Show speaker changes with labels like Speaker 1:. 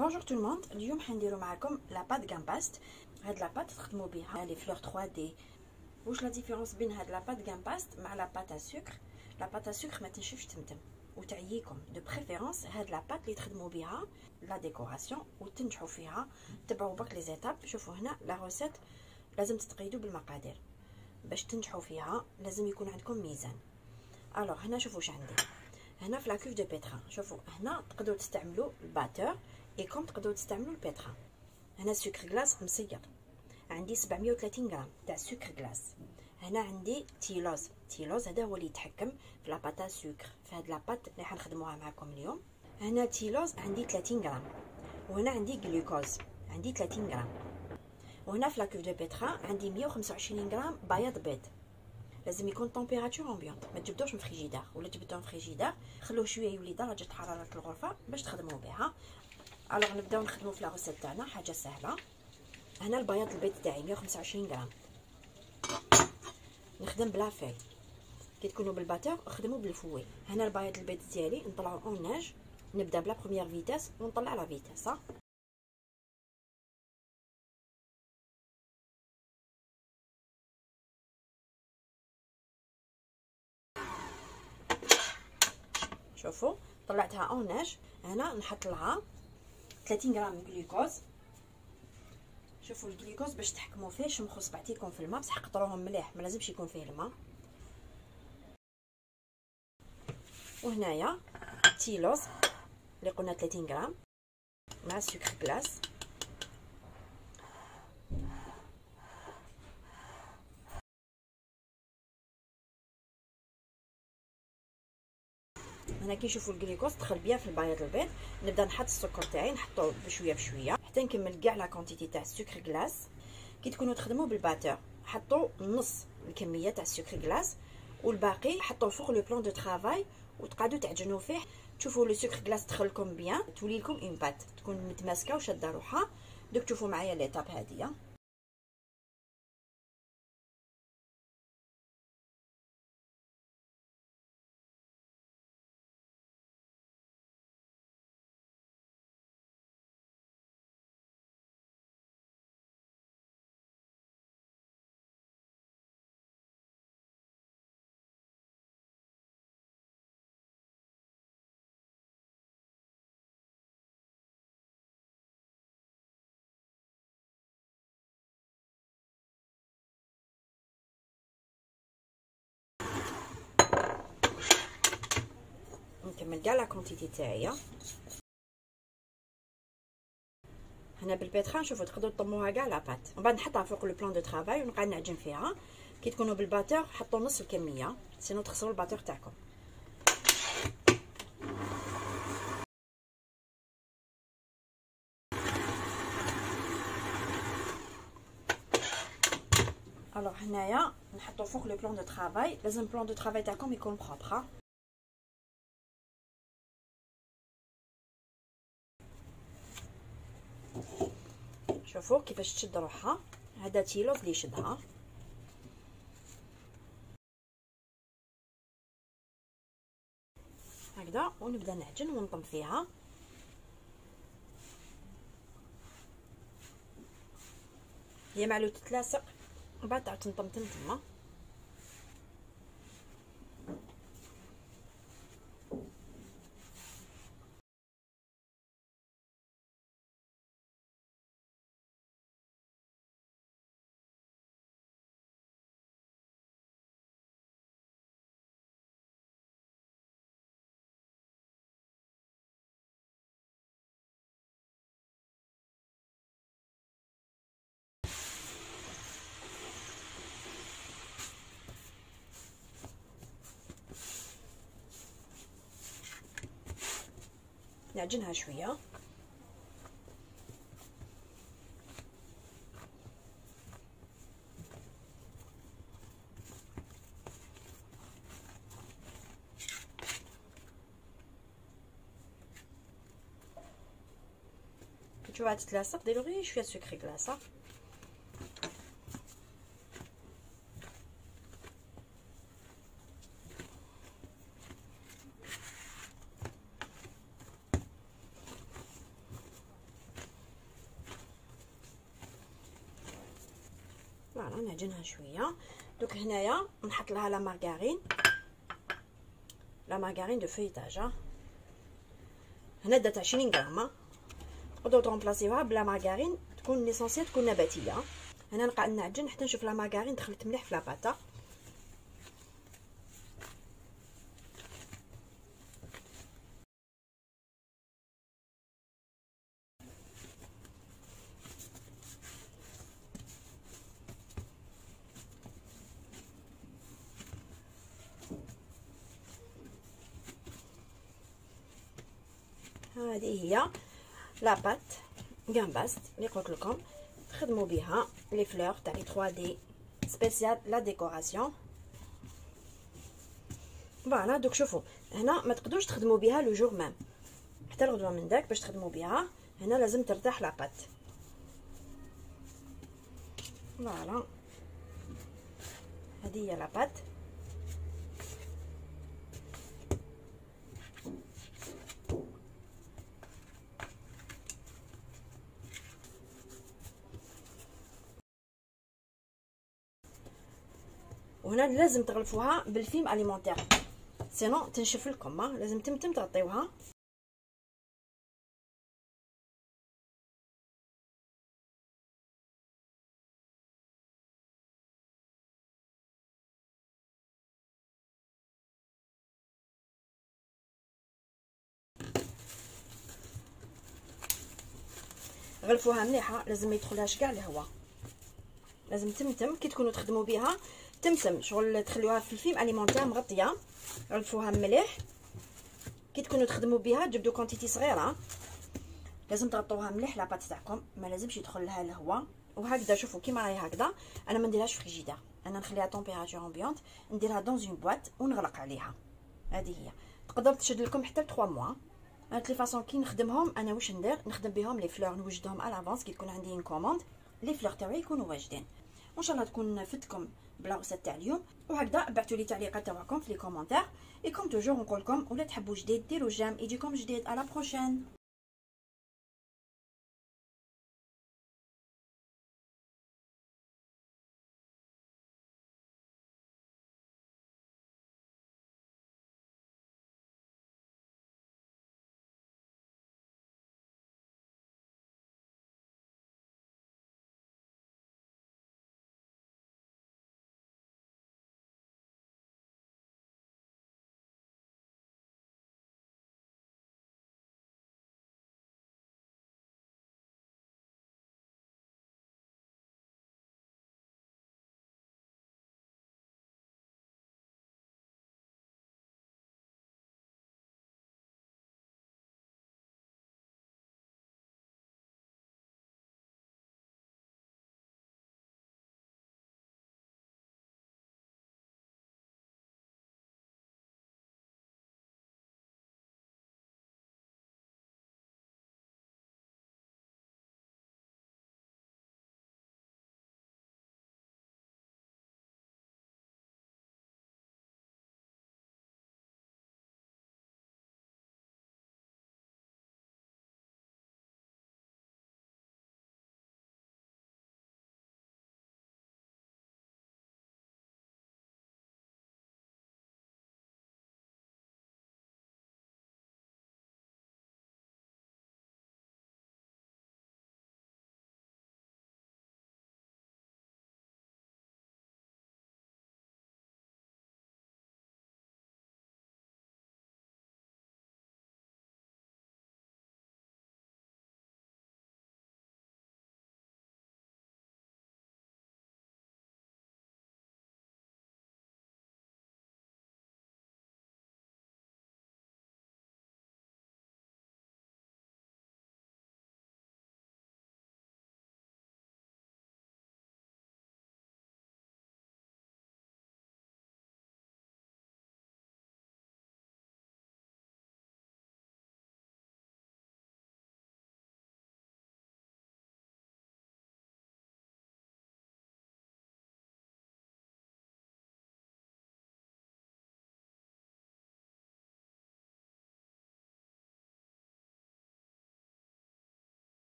Speaker 1: Bonjour tout le monde, اليوم حنديرو معاكم لا بات غامباست. هاد لا بات تخدموا بها لي فلور 3 دي. واش لا ديفيرونس بين هاد لا بات غامباست مع لا بات ا سكر؟ لا بات ا سكر ما تنشفش تمتم وتعييكم دو بريفيرونس هاد لا بات اللي تخدموا بها لا ديكوراسيون وتنجحوا فيها. تبعوا برك لي زيتاب. شوفوا هنا لا روسيت لازم تتقيدوا بالمقادير باش تنجحوا فيها. لازم يكون عندكم ميزان. الوغ هنا شوفوا واش عندي هنا في لا كوف دو بيتران. شوفوا هنا تقدروا تستعملوا الباتور اي كوم تقدروا تستعملوا البيتران. هنا سكر غلاس مصير عندي 730 غرام تاع سكر غلاس. هنا عندي تيلوز هذا هو اللي يتحكم في لاباتا سكر في هاد لاباط اللي حنخدموها معكم اليوم. هنا تيلوز عندي 30 غرام وهنا عندي جلوكوز عندي 30 غرام. وهنا في لا كوف دو بيتران عندي 125 غرام بياض بيض. لازم يكون طومبيراتور امبيونط، ما تجبدوش من فريجيدار ولا تجبدوه من فريجيدار، خلوه شويه يولي درجه حراره الغرفه باش تخدموا بها. الوغ نبداو نخدموا في لا روسيت تاعنا. حاجه سهله. هنا البياض البيض تاعي 125 غرام. نخدم بلا في كي تكونوا بالباتور خدموا بالفوي. هنا البياض البيض ديالي نطلعو اوناج. نبدا بلا بروميير فيتاس ونطلع لا فيتاس. شوفوا طلعتها اوناج. هنا نحط لها 30 غرام جلوكوز. شوفوا الجلوكوز باش تحكموا فيه شمخوا صبعتيكم في الماء بصح قطروهم مليح، ما لازمش يكون فيه الماء. وهنايا تيلوز اللي قلنا 30 غرام مع السكر غلاس. هنا كي نشوفوا الجلوكوز دخل بيان في البياض البيض. نبدا نحط السكر تاعي نحطوه بشويه بشويه حتى نكمل كاع لا كونتيتي تاع السكر غلاس. كي تكونوا تخدموا بالباتور حطوا نص الكميه تاع السكر غلاس والباقي حطوه فوق لو بلان دو طرافاي وتقعدوا تعجنوا فيه. تشوفوا لو سكر غلاس دخل لكم بيان تولي لكم اون بات تكون متماسكه وشاده روحها. دوك تشوفوا معايا ليطاب هاديه. نكمل كاع لا كونتيتي تاعي. هنا بالبيتران شوفوا تقدروا تطموها كاع لاباط ومن بعد نحطها فوق لو بلان دو طرافاي ونقعد نعجن فيها. كي تكونوا بالباتور حطوا نص الكميه سينو تخسروا الباتور تاعكم. الوغ هنايا نحطوا فوق لو بلان دو طرافاي. لازم بلان دو طرافاي تاعكم يكون بروبر. شوفوا كيفاش تشد روحها. هذا تيلوز اللي يشدها. هكذا ونبدا نعجن ونطم فيها. هي معلو تتلاصق من بعد تعاود تنطم تما. نعجنها شويه. تشوفوها تتلاصق ديروا غير شويه سكر غلاس. فوالا نعجنها شويه. دوك هنايا نحط لها لا مارغارين دو فيتاج. هنا درت 20 غرام. تقدروا ترومبلاسيوها بلا مارغارين تكون ليسونسيال تكون نباتيه. هنا نقعد نعجن حتى نشوف لا مارغارين دخلت مليح في لاباطا. هذه هي لاباط غامباست اللي قلت لكم تخدموا بها لي فلور تاع لي 3 دي سبيسيال لا ديكوراسيون. فوالا دوك شوفوا هنا ما تقدروش تخدموا بها لو جور ميم، حتى الغدوه من داك باش تخدموا بها هنا لازم ترتاح لاباط. فوالا هذه هي لاباط. وهنا لازم تغلفوها بالفيلم اليمونتير سينو تنشف لكم. لازم تمتم تغطيوها. غلفوها مليحه، لازم ما يدخلهاش كاع الهواء، لازم تمتم كي تكونوا تخدموا بها تمتم شغل تخليوها في الفيلم اليمونتير مغطيه. غلفوها مليح كي تكونوا تخدموا بها تجبدوا كونتيتي صغيره. لازم تغطوها مليح لاباط تاعكم، ما لازمش يدخل لها الهواء. وهكذا شوفوا كيما راهي هكذا. انا ما نديرهاش في فريجيدير، انا نخليها طومبيراتور امبيونت، نديرها دون اون بواط ونغلق عليها. هذه هي تقدر تشد لكم حتى 3 موا. هاد لي فاصون كي نخدمهم انا واش ندير، نخدم بهم لي فلور نوجدهم على لافونس كي تكون عندي ان كوموند لي فلور تاعي يكونوا واجدين. وان شاء الله تكون فدتكم بلا ريسيت تاع اليوم. وهكذا بعثوا لي تعليقات تاعكم في لي كومونتير. اي كوم توجور نقول لكم ولا تحبوا جديد ديروا جيم يجيكم جديد. على بروشين.